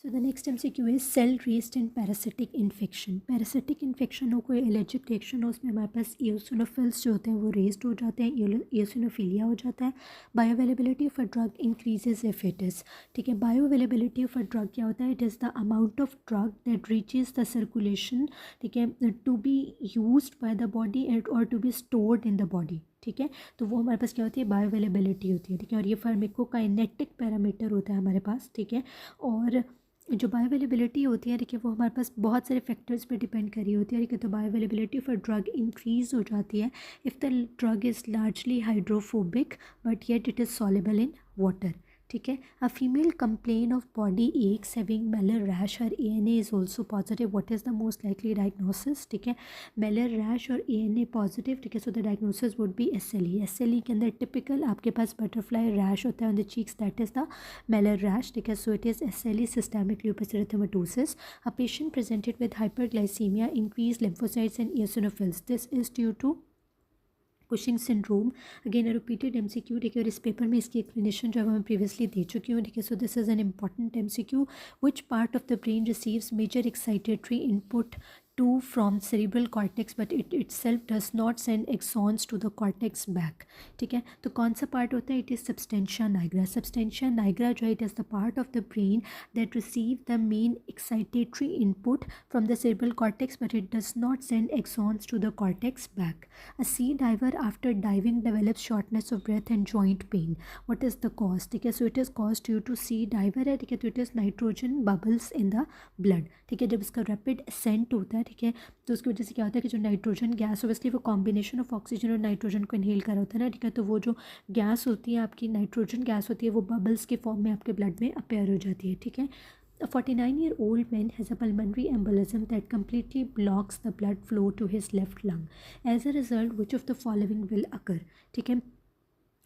So the next MCQ is cell raised in parasitic infection. Parasitic infection हो, कोई allergic reaction हो, उसमें हमारे पास एओसिनोफिल्स जो होते हैं वो रेस्ड हो जाते हैं, एओसिनोफिलिया हो जाता है। Bioavailability of a drug increases if it is, ठीक है। Bioavailability of a drug क्या होता है? It is the amount of drug that reaches the circulation, ठीक है, to be used by the body और to be stored in the body, ठीक है। तो वो हमारे पास क्या होती है? बायो अवेलेबिलिटी होती है, ठीक है। और ये फार्माकोकाइनेटिक पैरामीटर होता है हमारे पास, ठीक है। और जो बायो अवेलेबिलिटी होती है, ठीक है, वो हमारे पास बहुत सारे फैक्टर्स पे डिपेंड करी होती है, ठीक है। तो bio availability of a drug increase हो जाती है if the drug is largely hydrophobic but yet it is soluble in water, ठीक है। A female complain of body aches having Mailer rash, her ANA is also positive, what is the most likely diagnosis, ठीक है। Mailer rash और ANA positive, ठीक है। So the diagnosis would be SLE। SLE के अंदर typical आपके पास butterfly rash होता है on the cheeks, that is the malar rash, ठीक है। So it is SLE, systemic lupus erythematosis. A patient presented with hyperglycaemia, increase lymphocytes and eosinophils, this is due to Cushing syndrome. Again repeated MCQ, ठीक है। और इस paper में इसकी explanation जो है मैं प्रीवियसली दे चुकी हूँ, ठीक है। So this is an important MCQ। Which part of the brain receives major excitatory input to from cerebral cortex but it itself does not send axons to the cortex back, ठीक है। तो कौन सा part होता है? It is substantia nigra. Substantia nigra जो है, it is the part of the brain that receive the main excitatory input from the cerebral cortex but it does not send axons to the cortex back. A sea diver after diving develops shortness of breath and joint pain. What is the cause? ठीक है। So it is cause due to sea diver है, ठीक है। तो it is nitrogen bubbles in the blood, ठीक है। जब इसका रैपिड असेंट होता है, ठीक है, तो उसकी वजह से क्या होता है कि जो नाइट्रोजन गैस, ऑब्वियसली वो कॉम्बिनेशन ऑफ ऑक्सीजन और नाइट्रोजन को इनहेल कर होता है ना, ठीक है। तो वो जो गैस होती है आपकी, नाइट्रोजन गैस होती है, वो बबल्स के फॉर्म में आपके ब्लड में अपेयर हो जाती है, ठीक है। A 49-year-old man has a pulmonary embolism that completely blocks the blood flow to his left lung. As a result, which of the following will occur? ठीक है।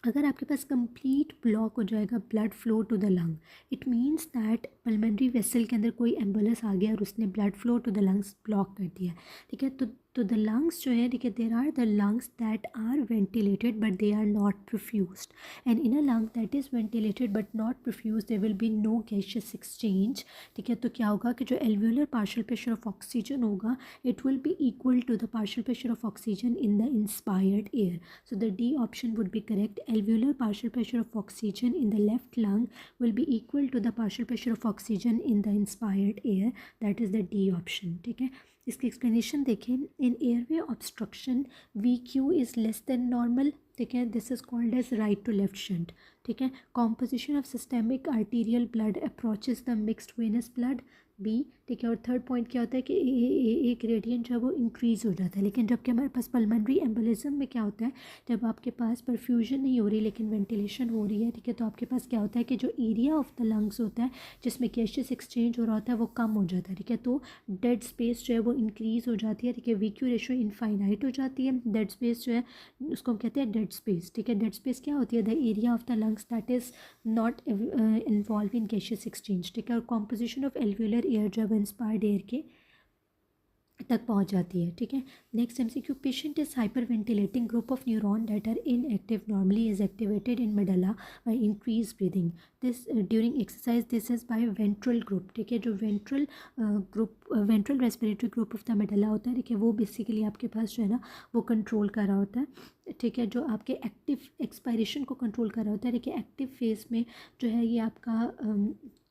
अगर आपके पास कंप्लीट ब्लॉक हो जाएगा blood flow to the lung, it means that pulmonary vessel के अंदर कोई embolus आ गया और उसने blood flow to the lungs block कर दिया, ठीक है। तो द लंग्स जो है, ठीक है, there are the lungs that are ventilated but they are not perfused, and in a lung that is ventilated but not perfuse there will be no gaseous exchange, ठीक है। तो क्या होगा कि जो alveolar partial pressure of oxygen होगा, it will be equal to the partial pressure of oxygen in the inspired air. So the D option would be correct. Alveolar partial pressure of oxygen in the left lung will be equal to the partial pressure of oxygen in the inspired air. That is the D option, ठीक है। इसकी explanation देखें। In airway obstruction VQ is less than normal, ठीक है। This is called as right to left shunt, ठीक है। Composition of systemic arterial blood approaches the mixed venous blood, B, ठीक है। और थर्ड पॉइंट क्या होता है कि ए ग्रेडियंट जो है वो इंक्रीज़ हो जाता है, लेकिन जबकि हमारे पास पल्मनरी एम्बोलिज्म में क्या होता है, जब आपके पास परफ्यूजन नहीं हो रही लेकिन वेंटिलेशन हो रही है, ठीक है, तो आपके पास क्या होता है कि जो एरिया ऑफ द लंग्स होता है जिसमें गैसियस एक्सचेंज हो रहा होता है वो कम हो जाता है, ठीक है। तो डेड स्पेस जो है वो इंक्रीज़ हो जाती है, ठीक है। VQ रेशो इनफाइनाइट हो जाती है। डेड स्पेस जो है उसको हम कहते हैं डेड स्पेस, ठीक है। डेड स्पेस क्या होती है? The area of the lungs that is not involve in gaseous exchange, ठीक है। और कॉम्पोजिशन ऑफ एल्वियोलर एयर जो है इंस्पायर्ड एयर के तक पहुंच जाती है, ठीक है। Next MCQ, patient is hyperventilating, group of neuron that are inactive normally is activated in medulla by increase breathing, this during exercise, this is by ventral group, ठीक है। जो ventral group, ventral respiratory group of the medulla होता है, ठीक है, वो basically आपके पास जो है ना वो कंट्रोल कर रहा होता है, ठीक है। जो आपके एक्टिव एक्सपायरेशन को कंट्रोल कर रहा होता है, ठीक है। एक्टिव फेज में जो है ये आपका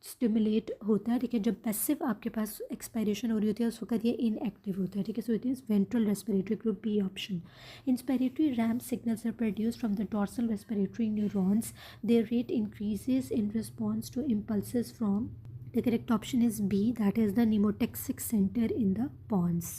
स्टिमुलेट होता है, ठीक है। जब पैसिव आपके पास एक्सपायरेशन हो रही होती है उस वक्त ये इनएक्टिव होता है, ठीक है। So it is ventral respiratory group, B option. Inspiratory ramp signals are produced from the dorsal respiratory neurons, their rate increases in response to impulses from, the correct option is B, that is the pneumotaxic centre in the pons.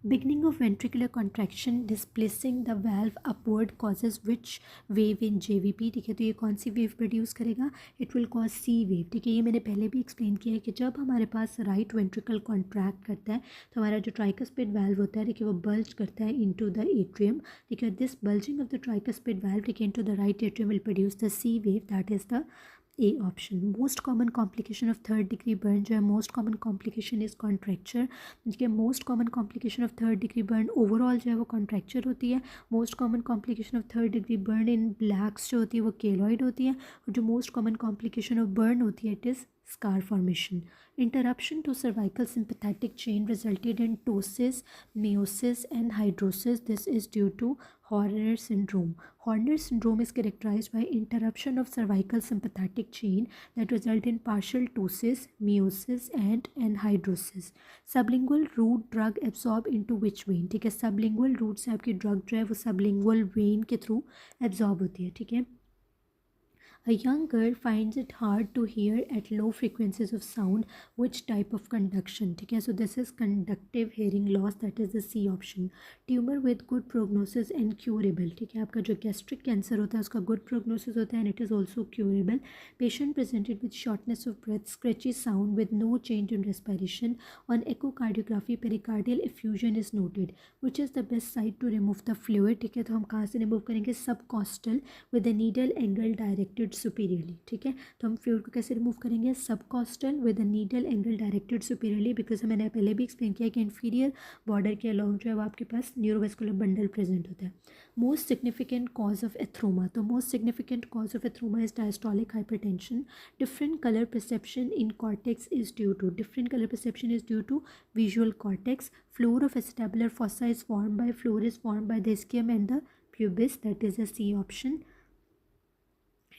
Beginning of ventricular contraction displacing the valve upward causes which wave in JVP, ठीक है। तो ये कौन सी wave produce करेगा? It will cause C wave, ठीक है। ये मैंने पहले भी एक्सप्लेन किया है कि जब हमारे पास राइट वेंट्रिकल कॉन्ट्रैक्ट करता है तो हमारा जो ट्राइकस्पिड वाल्व होता है, ठीक है, वो बल्ज करता है इनटू द एट्रियम, ठीक है। This bulging of the tricuspid valve, ठीक है, into the right atrium will produce the C wave, that is the A option. Most common complication of third degree burn जो है, most common complication is contracture, ठीक है। Most common complication of third degree burn overall जो है वो contracture होती है। Most common complication of third degree burn in blacks जो होती है वो केलॉइड होती है, और जो most common complication of burn होती है it is scar formation. Interruption to cervical sympathetic chain resulted in ptosis, meiosis, and hydrosis. This is due to Horner syndrome. Horner syndrome is characterized by interruption of cervical sympathetic chain that result in partial ptosis, meiosis, and anhydrosis. Sublingual root drug absorb into which vein? ठीक है, sublingual root से आपकी drug जो है वो sublingual vein के through absorb होती है. ठीक है. A young girl finds it hard to hear at low frequencies of sound. Which type of conduction? ठीक है, so this is conductive hearing loss, that is the C option. Tumor with good prognosis and curable. ठीक है, आपका जो gastric cancer होता है उसका good prognosis होता है and it is also curable. Patient presented with shortness of breath, scratchy sound with no change in respiration. On echocardiography, pericardial effusion is noted. Which is the best site to remove the fluid? ठीक है, तो हम कहाँ से remove करेंगे? Subcostal with the needle angle directed superiorly. ठीक है, तो हम फ्लूइड को कैसे रिमूव करेंगे? Subcostal with a needle angle directed superiorly, because मैंने पहले भी एक्सप्लेन किया कि इंफीरियर बॉर्डर के अलॉन्ग जो है वो आपके पास न्यूरोवेस्कुलर बंडल प्रेजेंट होता है. Most significant cause of atheroma, तो most significant cause of atheroma is diastolic hypertension. Different colour perception in cortex is due to, different colour perception is due to visual cortex. Floor of acetabular fossa is formed by, floor is formed by the ischium and the pubis, that is a C option.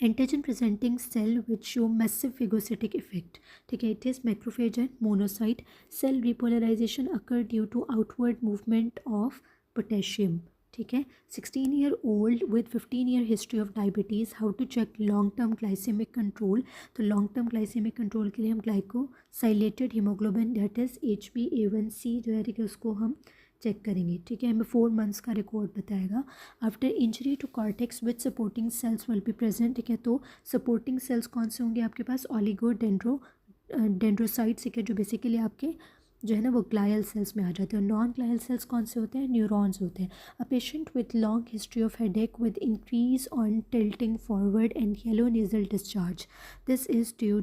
Antigen presenting cell which show massive phagocytic effect. ठीक है, it is macrophage and monocyte. Cell repolarization occur due to outward movement of potassium. ठीक है, 16-year-old with 15-year history of diabetes. How to check long-term glycemic control? तो long-term glycemic control के लिए हम glycosylated hemoglobin, that is HbA1c जो है, ठीक है, उसको हम चेक करेंगे. ठीक है, हमें 4 months का रिकॉर्ड बताएगा. After injury to cortex which supporting cells will be present. ठीक है, तो सपोर्टिंग सेल्स कौन से होंगे आपके पास? ऑलिगो डेंड्रोसाइट्स, ठीक है, जो बेसिकली आपके जो है ना वो ग्लायल सेल्स में आ जाते हैं. नॉन ग्लायल सेल्स कौन से होते हैं? न्यूरॉन्स होते हैं. A patient with long history of headache with increase on tilting forward and yellow nasal discharge. This is due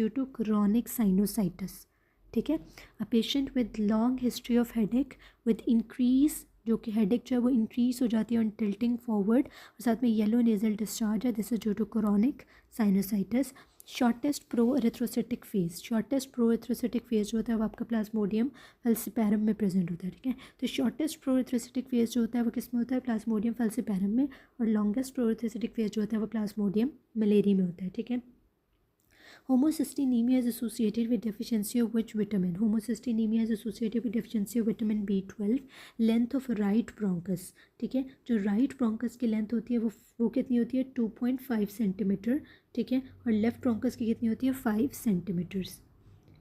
to chronic sinusitis. ठीक है, a patient with long history of headache with increase, जो कि headache जो है वो increase हो जाती है ऑन टिल्टिंग फॉरवर्ड और साथ में येलो नेजल डिस्चार्ज है. This is due to chronic sinusitis. Shortest pro erythrocytic phase, shortest pro erythrocytic phase जो होता है वो आपका प्लाज्मोडियम फेल्सिपैरम में प्रेजेंट होता है. ठीक है, तो शॉर्टेस्ट प्रो एरिथ्रोसिटिक फेज जो होता है वो किस में होता है? प्लाज्मोडियम फेल्सिपैरम में. और लॉन्गेस्ट प्रो एरिथ्रोसिटिक फेज जो होता है वो प्लाज्मोडियम मलेरी में होता है. ठीक है. Homocystinemia is associated with deficiency of which vitamin? Homocystinemia is associated with deficiency of vitamin B12. Length of right bronchus, ठीक है, जो right bronchus की लेंथ होती है वो कितनी होती है? 2.5 सेंटीमीटर. ठीक है, और लेफ्ट ब्रोंकस की कितनी होती है? 5 सेंटीमीटर्स.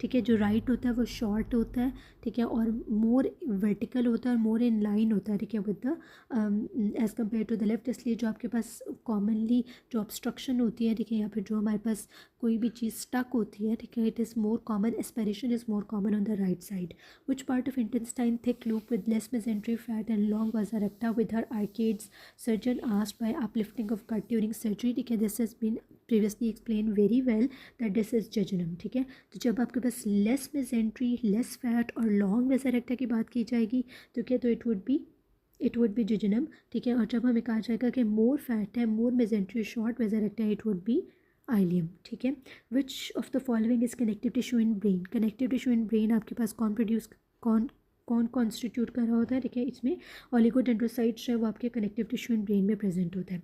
ठीक है, जो राइट होता है वो शॉर्ट होता है. ठीक है, और मोर वर्टिकल होता है और मोर इन लाइन होता है. ठीक है, with the as compare to the left. इसलिए जो आपके पास कॉमनली जो ऑब्स्ट्रक्शन होती है, ठीक है, या फिर जो हमारे पास कोई भी चीज़ स्टक होती है, ठीक है, it is more common, aspiration is more common on the right side. Which part of intestine thick loop with less mesentery fat and long vasa recta with her arcades? Surgeon asked by uplifting of gut during surgery. ठीक है, this has been previously explain very well that this is jejunum. ठीक है, तो जब आपके पास less mesentery, less fat और long vasa recta की बात की जाएगी तो क्या, तो इट वुड बी जेजुनम. ठीक है, और जब हमें कहा जाएगा कि मोर फैट है, more mesentery, short vasa recta, it would be ileum. ठीक है. Which of the following is connective tissue in brain? Connective tissue in brain आपके पास कौन कॉन्स्टिट्यूट कर रहा होता है? ठीक है, इसमें ऑलिगोडेंड्रोसाइट्स है वो आपके कनेक्टिव टिश्यू इन ब्रेन में प्रेजेंट होता है.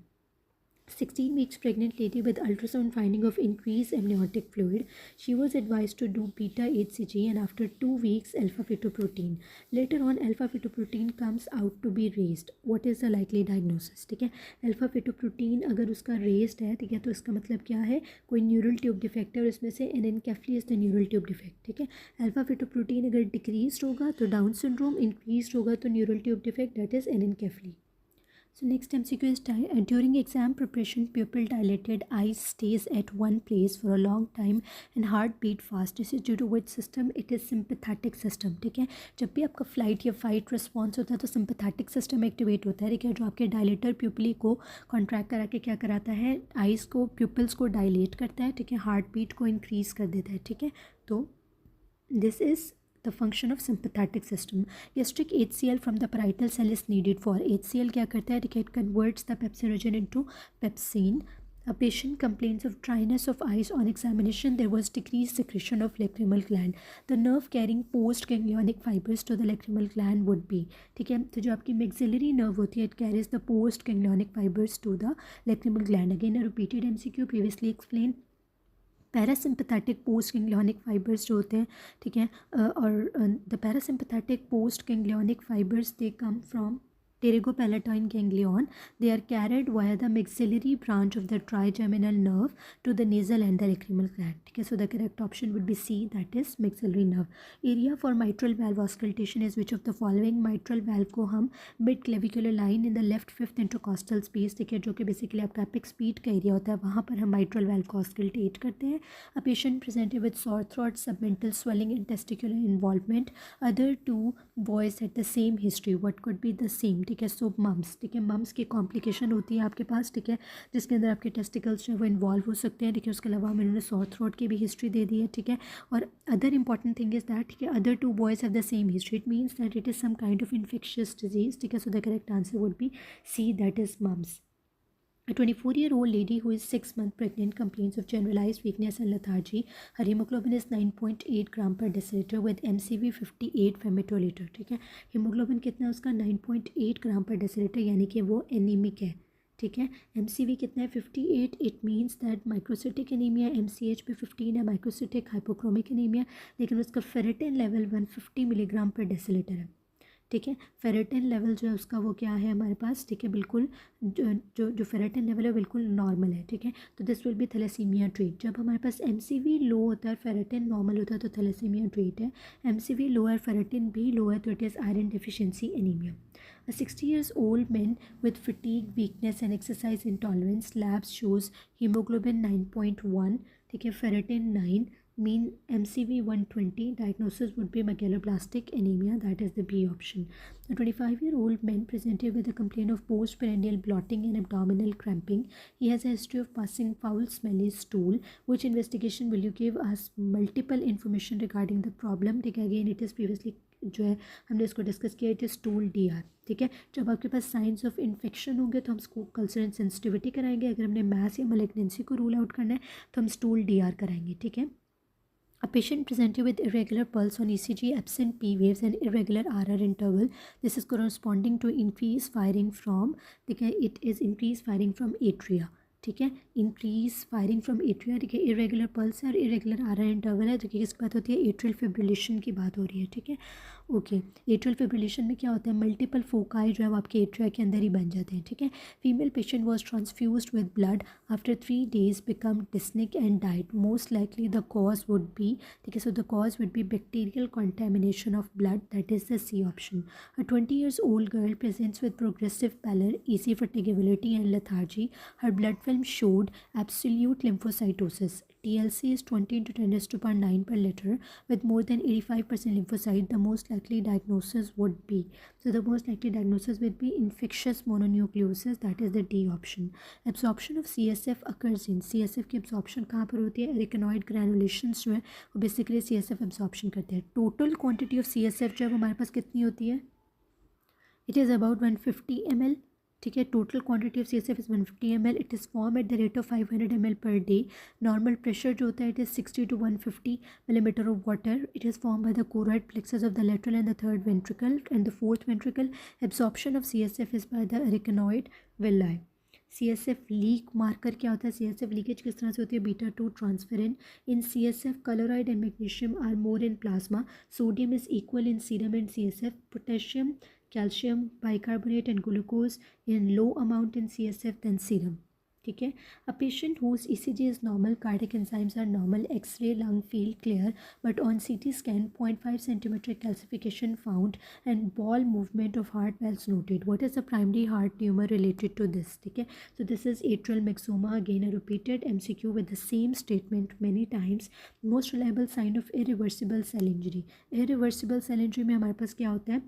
16 weeks pregnant lady with ultrasound finding of increased amniotic fluid. She was advised to do beta HCG and after 2 weeks alpha-fetoprotein. Later on alpha-fetoprotein comes out to be raised. What is the likely diagnosis? ठीक है, alpha-fetoprotein अगर उसका raised है, ठीक है, तो इसका मतलब क्या है? कोई न्यूरल ट्यूब डिफेक्ट है और इसमें से anencephaly is the neural tube defect. ठीक है, alpha-fetoprotein अगर डिक्रीज होगा तो डाउन सिंड्रोम, इंक्रीज होगा तो neural tube defect, that is anencephaly. So next MCQ is during exam preparation, pupil dilated, eyes stays at one place for a long time and heart beat fast. This is due to which system? It is sympathetic system. ठीक है, जब भी आपका flight या fight response होता है तो sympathetic system activate होता है. ठीक है, जो आपके डायलेटर प्यूपिली को कॉन्ट्रैक्ट करा के क्या कराता है? आइज़ को, प्यूपिल्स को डायलेट करता है. ठीक है, हार्ट बीट को इंक्रीज़ कर देता है. ठीक है, तो this is the function of sympathetic system. Gastric HCl from the parietal cell is needed for. HCl क्या करता है? It converts the pepsinogen into pepsin. A patient complains of dryness of eyes. On examination, there was decreased secretion of lacrimal gland. The nerve carrying post ganglionic fibers to the lacrimal gland would be, ठीक है, तो जो आपकी maxillary nerve होती है, it carries the post ganglionic fibers to the lacrimal gland. Again, a repeated MCQ previously explained. Parasympathetic post ganglionic fibres जो होते हैं, ठीक है, और the parasympathetic post ganglionic fibres they come from pterygopalatine ganglion. They are carried via the maxillary branch of the trigeminal nerve to the nasal and the lacrimal gland. ठीक है, so the correct option would be C, that is maxillary nerve. Area for mitral valve auscultation is which of the following? mitral valve को हम mid clavicular line in the left fifth intercostal space, ठीक है, जो कि basically आपका apex pete का area होता है, वहाँ पर हम mitral valve को auscultate करते हैं. A patient presented with sore throat, submental swelling and testicular involvement. Other two boys had the same history. What could be the same? ठीक है, सो मम्स, ठीक है, मम्स की कॉम्प्लिकेशन होती है आपके पास, ठीक है, जिसके अंदर आपके टेस्टिकल्स जो है वो इन्वॉल्व हो सकते हैं, ठीक है. उसके अलावा मैंने सॉर थ्रोट की भी हिस्ट्री दे दी है, ठीक है. और other important thing is that, ठीक है, other two boys have the same history. It means that it is some kind of infectious disease, ठीक है. So the correct answer would be C, that is mumps. A 24-year-old lady who is 6 months pregnant complains of generalized weakness and lethargy. Her hemoglobin is 9.8 gram per deciliter with MCV 58 femtoliter. ठीक है, haemoglobin कितना है उसका? 9.8 ग्राम पर decilitre, यानी कि वो anaemic है, ठीक है. MCV कितना है? 58. It means that microcytic anaemia, MCH पे 15 है, माइक्रोसिटिक हाइपोक्रोमिक एनीमिया, लेकिन उसका फेरेटिन लेवल 150 मिलीग्राम पर डेसीलीटर है, ठीक है. फेरेटिन लेवल जो है उसका वो क्या है हमारे पास, ठीक है, बिल्कुल जो फेरेटिन लेवल है बिल्कुल नॉर्मल है, ठीक है. तो this will be thalassemia treat. जब हमारे पास MCV लो होता है, फेरेटिन नॉर्मल होता है, तो थैलेसीमिया ट्रीट है. MCV लो है, फेरेटिन भी लो है, तो it is iron deficiency anaemia. A 60 years old man with fatigue, weakness and exercise intolerance. Labs shows hemoglobin 9.1, ठीक है, ferritin 9, mean MCV 120. Diagnosis would be megaloblastic anemia, that is the B option. A 25-year-old man presented with a complaint of postprandial blotting and abdominal cramping. He has a history of passing foul smelly stool. Which investigation will you give us multiple information regarding the problem? ठीक है, again it is previously जो है हमने इसको discuss किया, it is stool DR, ठीक है. जब आपके पास साइंस ऑफ इन्फेक्शन होंगे तो हम इसको कल्चर एंड सेंसिटिविटी कराएंगे. अगर हमने मैस या मलिग्नेंसी को रूल आउट करना है तो हम स्टूल DR कराएंगे, ठीक है. A patient presented with irregular pulse on ECG, absent P waves and irregular RR interval. This is corresponding to increased firing from, ठीक है, it is increased firing from atria, ठीक है, इंक्रीज फायरिंग फ्रॉम एट्रिया, ठीक है. Irregular pulse है और irregular RR interval है, तो किसकी बात होती है? एट्रियल फिब्रिलेशन की बात हो रही है, ठीक है. ओके, एट्रियल फिब्रिलेशन में क्या होता है? मल्टीपल फोकाई जो है वो आपके एट्रिया के अंदर ही बन जाते हैं, ठीक है. Female patient was transfused with blood after 3 days become dyspneic and died. Most likely the cause would be, ठीक है, so the cause would be bacterial contamination of blood, that is the C option. A 20 years old girl presents with progressive pallor, easy fatigability and lethargy. Her blood film showed absolute lymphocytosis. TLC is 20 into 10 raised to power 9 per liter with more than 85% lymphocyte. The most likely diagnosis would be, so the most likely diagnosis would be infectious mononucleosis, that is the D option. Absorption of CSF occurs in, CSF की absorption कहाँ पर होती है? Arytenoid granulations जो है वो basically CSF absorption करते हैं. टोटल क्वांटिटी ऑफ CSF जो है हमारे पास कितनी होती है? इट इज़ अबाउट 150 ml, ठीक है. Total quantity of CSF is 150 ml. It is form at the rate of 500 ml per day. Normal pressure जो होता है it is 60 to 150 millimeter of water. It is form by the choroid plexus of the lateral and the third ventricle and the fourth ventricle. Absorption of CSF is by the arachnoid villi. CSF leak marker क्या होता है? CSF leakage किस तरह से होती है? beta-2 transferrin. In CSF chloride and magnesium are more in plasma. Sodium is equal in serum and CSF. Potassium, calcium, bicarbonate and glucose in low amount in CSF than serum, ठीक है. A patient whose ECG is normal, cardiac enzymes are normal, X-ray lung field clear, but on CT scan 0.5 centimeter calcification found and ball movement of heart valves noted. What is the primary heart tumor related to this? ठीक है, so this is atrial myxoma. Again a repeated MCQ with the same statement many times. Most reliable sign of irreversible cell injury. Irreversible cell injury में हमारे पास क्या होता है?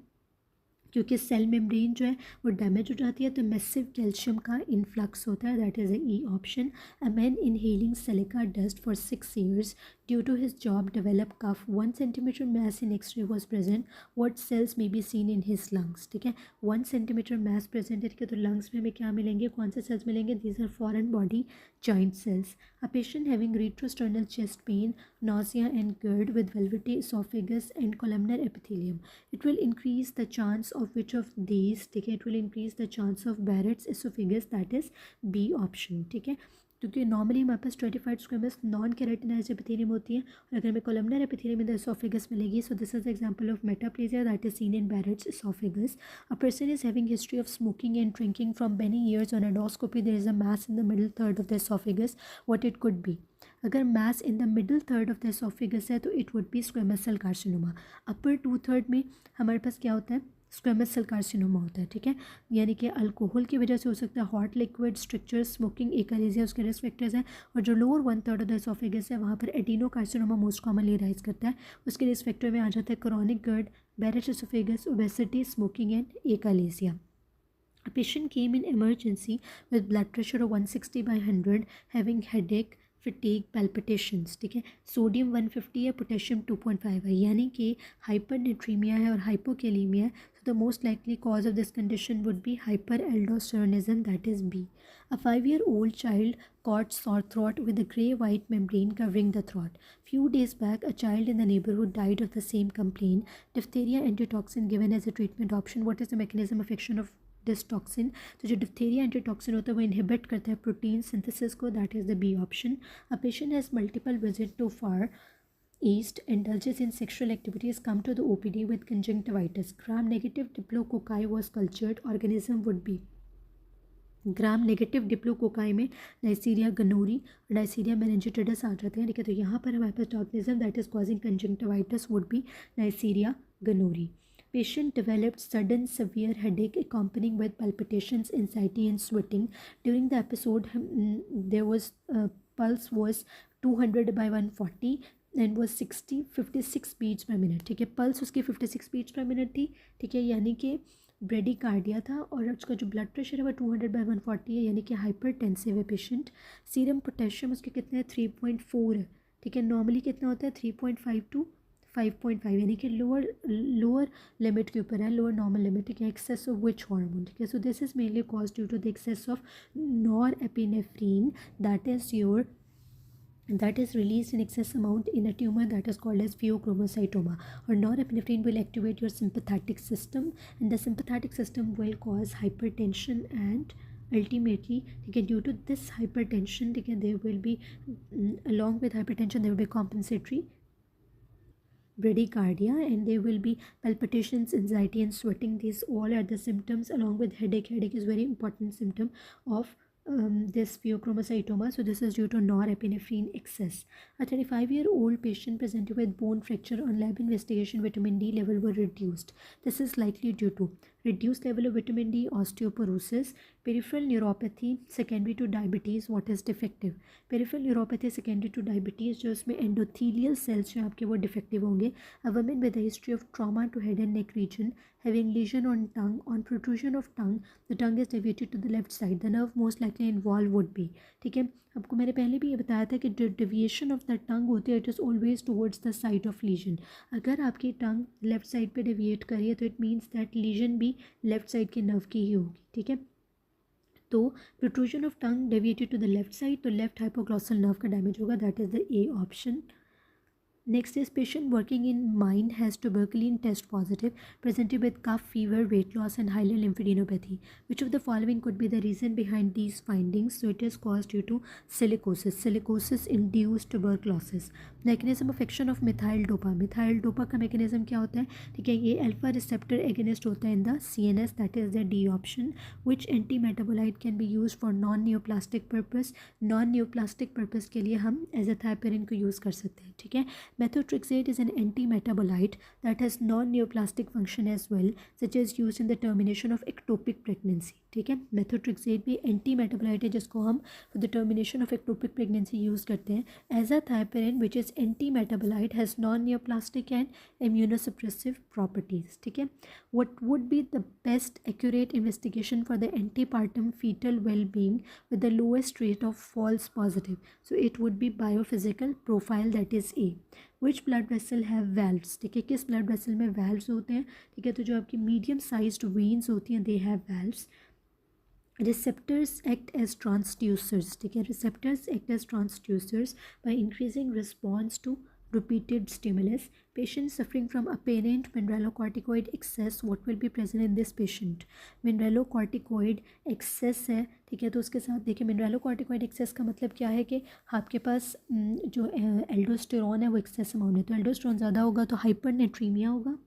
क्योंकि cell membrane जो है वो डैमेज हो जाती है तो मैसिव कैल्शियम का इन्फ्लक्स होता है, that is A E option. A man inhaling silica dust for 6 years Due to his job developed cough, 1 centimeter mass in X-ray was present. What cells may be seen in his lungs? ठीक है, 1 centimeter mass present है, ठीक है, तो lungs में हमें क्या मिलेंगे, कौन से cells मिलेंगे? These are foreign body joint cells. A patient having retrosternal chest pain, nausea and GERD with velvety esophagus and columnar epithelium. It will increase the chance of which of these? ठीक है, it will increase the chance of Barrett's esophagus, that is B option. ठीक है, क्योंकि normally हमारे पास stratified squamous non keratinized epithelium होती है, और अगर हमें columnar epithelium in the oesophagus मिलेगी, so this is example of metaplasia that is seen in Barrett's oesophagus. A person is having history of smoking and drinking from many years. On endoscopy there is a mass in the middle third of the oesophagus. What it could be? अगर mass in the middle third of the oesophagus है तो it would be squamous cell carcinoma. Upper 2/3 में हमारे पास क्या होता है? Squamous cell carcinoma होता है. ठीक है, यानी कि अल्कोहल की वजह से हो सकता है, हॉट लिक्विड, स्ट्रक्चर, स्मोकिंग, एकालेजिया उसके रिस्क फैक्टर्स हैं. और जो लोअर 1/3 ऑफ द एसोफेगस है वहाँ पर adenocarcinoma most commonly rise करता है. उसके रिस्क फैक्टर में आ जाता है chronic GERD, Barrett's oesophagus, obesity, smoking and achalasia. A patient came in emergency with blood pressure of 160/100, having headache, fatigue, palpitations. ठीक है, सोडियम 150 है, पोटेशियम 2.5 है, यानी कि हाइपरनेट्रीमिया है और हाइपोकेलीमिया है. So the most likely cause of this condition would be hyperaldosteronism, that is B. A 5-year-old child caught sore throat with a grey-white membrane covering the throat. Few days back, a child in the neighborhood died of the same complaint. Diphtheria antitoxin given as a treatment option. What is the mechanism of action of this toxin? तो जो diphtheria antitoxin होता है वो inhibit करता है protein synthesis को, that is the B option. A patient has multiple visit to Far East, indulges in sexual activities, come to the OPD with conjunctivitis. Gram negative diplococci was cultured. Organism would be gram negative diplococci में Neisseria Ganori और Neisseria मेनिंजिटिडस आ जाते हैं. ठीक है, तो यहाँ पर हमारे पास organism that is causing conjunctivitis would be Neisseria gonorrhoeae. Patient developed sudden severe headache accompanying with palpitations, anxiety and sweating. During the episode, there was pulse was 200/140 and was 56 beats per minute. ठीक है, pulse उसकी 56 beats per minute थी. ठीक है, यानी कि bradycardia था, और उसका जो ब्लड प्रेशर है वो 200/140 है, यानी कि हाइपरटेंसिव है पेशेंट. सीरम पोटेशियम उसके कितने हैं? 3.4 है. ठीक है, नॉर्मली कितना होता है? 3.5 to 5.5, यानी कि लोअर लिमिट के ऊपर है, लोअर नॉर्मल लिमिट. ठीक है, एक्सेस ऑफ विच हार्मोन? ठीक है, so this is mainly cause due to the excess of norepinephrine that is released in excess amount in a tumor that is called as pheochromocytoma. Or norepinephrine will activate your sympathetic system, and the sympathetic system will cause hypertension, and ultimately due to this hypertension there will be along with hypertension there will be compensatory bradycardia, and there will be palpitations, anxiety and sweating. These all are the symptoms along with headache. Headache is very important symptom of this pheochromocytoma. So this is due to norepinephrine excess. A 35-year-old patient presented with bone fracture. On lab investigation, vitamin D level were reduced. This is likely due to reduced level of vitamin D, osteoporosis, peripheral neuropathy secondary to diabetes. What is defective? Peripheral neuropathy secondary to diabetes, जो उसमें endothelial cells जो आपके वो defective होंगे. A woman with a history of trauma to head and neck region, having lesion on tongue, on protrusion of tongue, the tongue is deviated to the left side. The nerve most likely involved would be. ठीक है, आपको मैंने पहले भी ये बताया था कि जो डेविएशन ऑफ द टंग होती है it is always towards the side of lesion. अगर आपकी टंग लेफ्ट साइड पे डेविएट करी है तो इट मीन्स दैट लीजन भी लेफ्ट साइड के नर्व की ही होगी. ठीक है, तो protrusion of tongue deviated to the left side, तो लेफ्ट हाइपोग्लॉसल नर्व का डैमेज होगा, that is the A option. Next is patient working in mine has tuberculin test positive, presented with cough, fever, weight loss and hilar lymphadenopathy. Which of the following could be the reason behind these findings? So it is caused due to silicosis. Silicosis induced tuberculosis. Mechanism of action of methyl dopa. Methyl dopa का mechanism क्या होता है? ठीक है, ये alpha receptor agonist होता है in the CNS, that is the D option. Which anti-metabolite can be used for non-neoplastic purpose? Non-neoplastic purpose के लिए हम azathioprine को use कर सकते हैं. ठीक है, methotrexate is an anti-metabolite that has non-neoplastic function as well, such as used in the termination of ectopic pregnancy. ठीक है। मेथोट्रेक्सेट भी एंटी मेटाबोलाइट है जिसको हम for the termination of ectopic pregnancy use करते हैं। Azathioprine which is anti metabolite has non neoplastic and immunosuppressive properties, ठीक है। What would be the best accurate investigation for the antepartum fetal well being with the lowest rate of false positive, so it would be biophysical profile that is A. Which blood vessel have valves, ठीक है, किस blood vessel में valves होते हैं, ठीक है। तो जो आपकी मीडियम साइज्ड वेन्स होती हैं they have valves. receptors act as transducers, ठीक है। receptors act as transducers by increasing response to repeated stimulus. Patient suffering from apparent mineralocorticoid excess, what will be present in this patient? mineralocorticoid excess है, ठीक है। तो उसके साथ देखिए mineralocorticoid excess का मतलब क्या है कि आपके पास जो एल्डोस्टेरॉन है वो एक्सेस अमाउंट है, तो एल्डोस्टेरॉन ज़्यादा होगा तो हाइपरनेट्रीमिया होगा,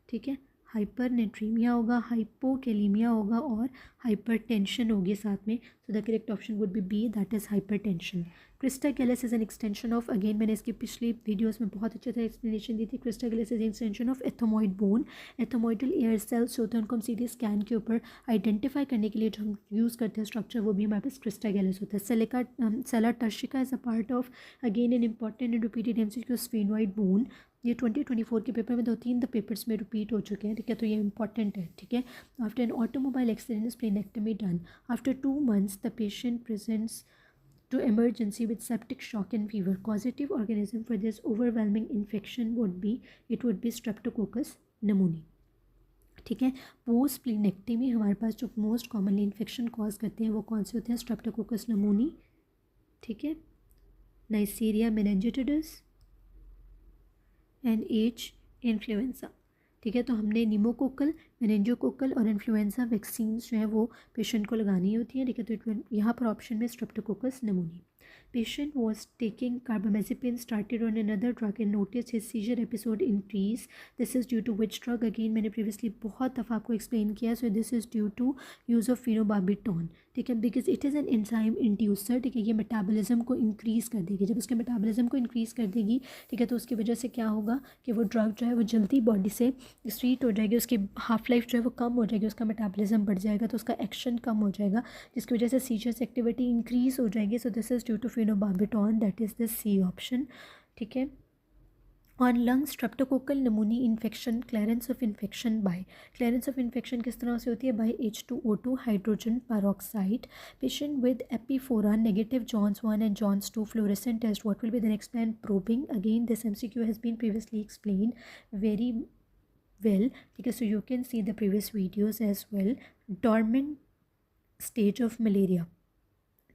ठीक है। हाइपरनेट्रीमिया होगा, हाइपोकेलीमिया होगा और हाइपरटेंशन होगी साथ में। So the correct option would be B, that is hypertension. Crista galli is an extension of, again मैंने इसकी पिछली वीडियोस में बहुत अच्छे से एक्सप्लेनेशन दी थी। Crista galli is extension of ethmoid bone. Ethmoidal air cells होते हैं, उनको हम सीधे स्कैन के ऊपर आइडेंटिफाई करने के लिए जो हम यूज़ करते हैं स्ट्रक्चर, वो भी हमारे पास क्रिस्टागेलिस होता है। Sella turcica is a part of, again an important and repeated MCQ, sphenoid bone. ये 2024 के पेपर में 2-3 पेपर्स में रिपीट हो चुके हैं, ठीक है। तो ये इंपॉर्टेंट है, ठीक है। After an automobile accident splenectomy done after 2 months द पेशेंट प्रेजेंट्स to emergency with septic shock and fever. Causative organism for this overwhelming infection would be streptococcus pneumoniae, ठीक है। पोस्ट स्प्लीनेक्टमी हमारे पास जो मोस्ट कॉमनली इन्फेक्शन कॉज करते हैं वो कौन से होते हैं? स्ट्रेप्टोकोकस नमूनी, ठीक है, नाइसीरिया मेनिंजिटिडिस एंड एच इन्फ्लुएंजा, ठीक है। तो हमने निमोकोकल, मेनिंजोकोकल और इन्फ्लुएंजा वैक्सीन्स जो है वो पेशेंट को लगानी होती है, ठीक है। तो यहाँ पर ऑप्शन में Streptococcus नमूनी। Patient was taking carbamazepine, started on another drug and noticed his seizure episode increase. This is due to which drug? Again मैंने previously बहुत दफ़ा आपको explain किया. So this is due to use of phenobarbital, ठीक है, because it is an enzyme inducer, ठीक है। ये मेटाबॉलिज्म को इंक्रीज़ कर देगी। जब उसके मेटाबॉलिज्म को इंक्रीज़ कर देगी, ठीक है, तो उसकी वजह से क्या होगा कि वो ड्रग जो है वो जल्दी बॉडी से एक्सक्रीट हो जाएगी, उसकी हाफ लाइफ जो है वो कम हो जाएगी, उसका मेटाबॉलिज्म बढ़ जाएगा, तो उसका एक्शन कम हो जाएगा, जिसकी वजह से सीजर्स एक्टिविटी इंक्रीज़ हो जाएगी। So this is due to phenobarbital, that is the C option, ठीक है। On lung streptococcal pneumonia infection, clearance of infection by, clearance of infection किस तरह से होती है? By H2O2 hydrogen peroxide. Patient with epiphora negative Jones 1 and Jones 2 fluorescent test, what will be the next plan? Probing. Again this MCQ has been previously explain very well, ठीक है। So you can see the previous videos as well. Dormant stage of malaria,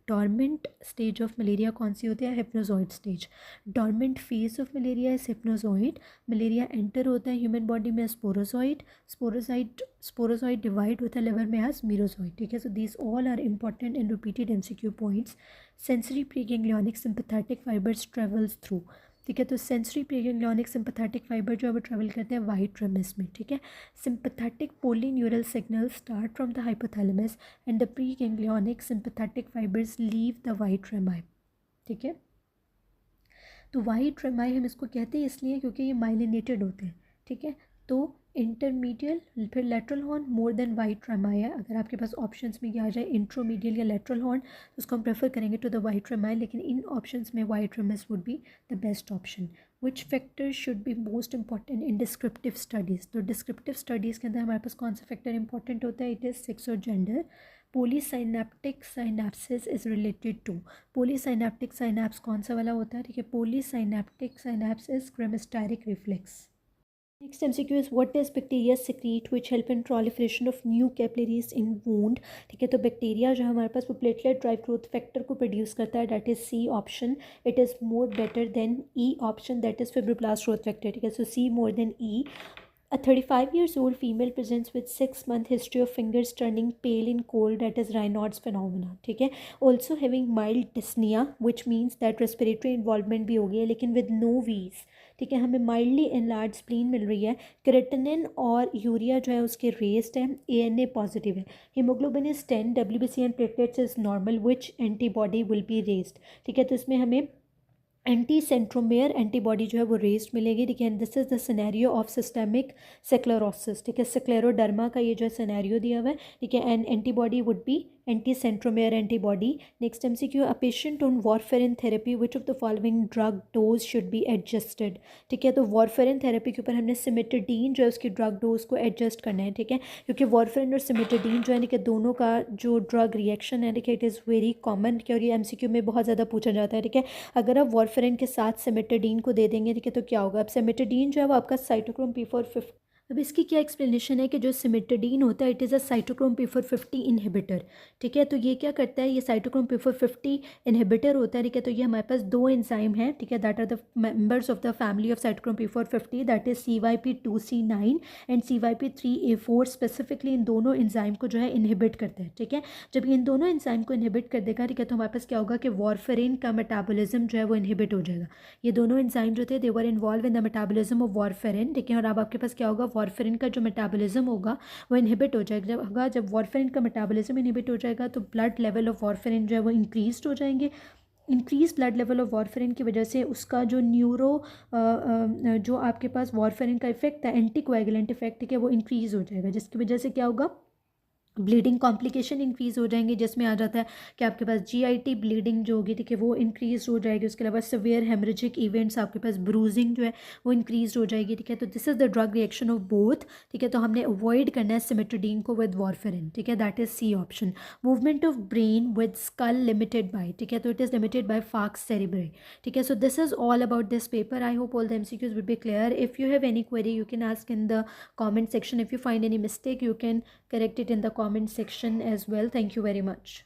dormant stage of malaria कौन सी होती है? Hypnozoite stage. Dormant phase of malaria is hypnozoite. Malaria enter होता है human body में sporozoite, sporozoite divide होता है liver में एज मीरोजॉइड, ठीक है। So these all are important and repeated MCQ points. Sensory preganglionic sympathetic fibres travels through, ठीक है। तो सेंसरी प्रीगैंग्लियोनिक सिंपैथेटिक फाइबर जो है वो ट्रेवल करते हैं वाइट रेमिस में, ठीक है। Sympathetic polyneural signal start from the hypothalamus and the preganglionic sympathetic fibres leave the white rami, ठीक है। तो वाइट रेमाई हम इसको कहते हैं इसलिए क्योंकि ये माइलिनेटेड होते हैं, ठीक है। तो इंटरमीडियल फिर lateral horn more than white रेमाई है। अगर आपके पास ऑप्शंस में क्या आ जाए इंट्रोमीडियल या लेटरल हॉर्न, तो उसको हम प्रेफर करेंगे टू द वाइट रेमाई, लेकिन इन ऑप्शंस में white rami would be the best option. Which factor should be most important in descriptive studies? तो डिस्क्रिप्टिव स्टडीज़ के अंदर हमारे पास कौन सा फैक्टर इंपॉर्टेंट होता है? इट इज़ सेक्स और gender. Polysynaptic synapses is related to, polysynaptic synapse कौन सा वाला होता है? ठीक है, polysynaptic synapse is cremasteric reflex. Next MCQ is what does bacteria secrete which help in proliferation of new capillaries in wound? ठीक है, तो बैक्टीरिया जो हमारे पास वो प्लेटलेट ड्राइव ग्रोथ फैक्टर को प्रोड्यूस करता है, that is C option. It is more better than E option, that is fibroblast growth factor, ठीक है। सो C more than E। A 35 years old female presents with 6-month history of fingers turning pale in cold, that is Raynaud's phenomena, ठीक है। Also having mild dyspnea which means that respiratory involvement भी हो गया है लेकिन with no wheeze, ठीक है। हमें माइल्डली एनलार्ज स्प्लीन मिल रही है। क्रेटिनिन और यूरिया जो है उसके रेस्ड है, ANA पॉजिटिव है। Haemoglobin is 10, WBC and platelets is normal, which antibody will be raised, ठीक है। तो इसमें हमें एंटी सेंट्रोमेयर एंटीबॉडी जो है वो रेस्ड मिलेगी, ठीक है। And this is the scenario of systemic sclerosis, ठीक है। सेक्लेरोडर्मा का ये जो है सिनेरियो दिया हुआ है, ठीक है। And antibody would be anti centromere antibody. Next MCQ, a patient on warfarin therapy which of the following drug dose should be adjusted, ठीक है। तो वारफेरिन थेरेपी के ऊपर हमने सिमेटाडीन जो है उसकी ड्रग डोज को एडजस्ट करना है, ठीक है, क्योंकि वारफेरिन और सिमेटाडीन जो है कि दोनों का जो ड्रग रिएक्शन है, ठीक है, इट इज़ वेरी कॉमन, और ये MCQ में बहुत ज़्यादा पूछा जाता है, ठीक है। अगर आप वारफेरिन के साथ सिमेटाडीन को दे देंगे, ठीक है, तो क्या होगा। अब सिमेटाडीन जो है वो आपका साइटोक्रोम P450, अब इसकी क्या एक्सप्लेनेशन है कि जो सिमेटाडीन होता है it is a cytochrome P450 inhibitor, ठीक है। तो ये क्या करता है, ये साइटोक्रोम P450 इनहिबिटर होता है, ठीक है। तो ये हमारे पास दो एंजाइम हैं, ठीक है, that are the members of the family of cytochrome P450, that is CYP2C9 and CYP3A4 specifically. इन दोनों एंजाइम को जो है इनहिबिट करते हैं, ठीक है। जब इन दोनों एंजाइम को इनहिबिट कर देगा, ठीक है, तो हमारे पास क्या होगा कि वारफेरिन का मेटाबॉलिज्म जो है वो इनहिबिट हो जाएगा। ये दोनों एंजाइम जो थे they were involve in the metabolism of warfarin, ठीक है। और अब आपके पास क्या होगा, वारफेरिन का जो मेटाबॉलिज्म होगा वो इनहिबिट हो जाएगा। जब वारफेरिन का मेटाबॉलिज्म इनहिबिट हो जाएगा तो ब्लड लेवल ऑफ वारफेरिन जो है वो इंक्रीज हो जाएंगे। Increase blood level of warfarin की वजह से उसका जो जो आपके पास वारफेरिन का इफेक्ट है, एंटीकोएगुलेंट इफेक्ट, ठीक है, वो इंक्रीज हो जाएगा, जिसकी वजह से क्या होगा, ब्लीडिंग कॉम्प्लिकेशन इंक्रीज़ हो जाएंगे, जिसमें आ जाता है कि आपके पास GIT ब्लीडिंग जो होगी, ठीक है, वो इंक्रीज हो जाएगी। उसके अलावा सिवियर हेमरेजिक इवेंट्स, आपके पास ब्रूजिंग जो है वो इंक्रीज हो जाएगी, ठीक है। तो this is the drug reaction of both, ठीक है। तो हमने अवॉइड करना है सिमेटाडीन को विद वारफेरिन, ठीक है, that is C option. Movement of brain with skull limited by, ठीक है, तो it is limited by falx cerebri, ठीक है। So this is all about this paper. I hope all the MCQs will be clear. If you have any query, you can ask in the comment section. If you find any mistake, you can correct it in the comment section as well. Thank you very much.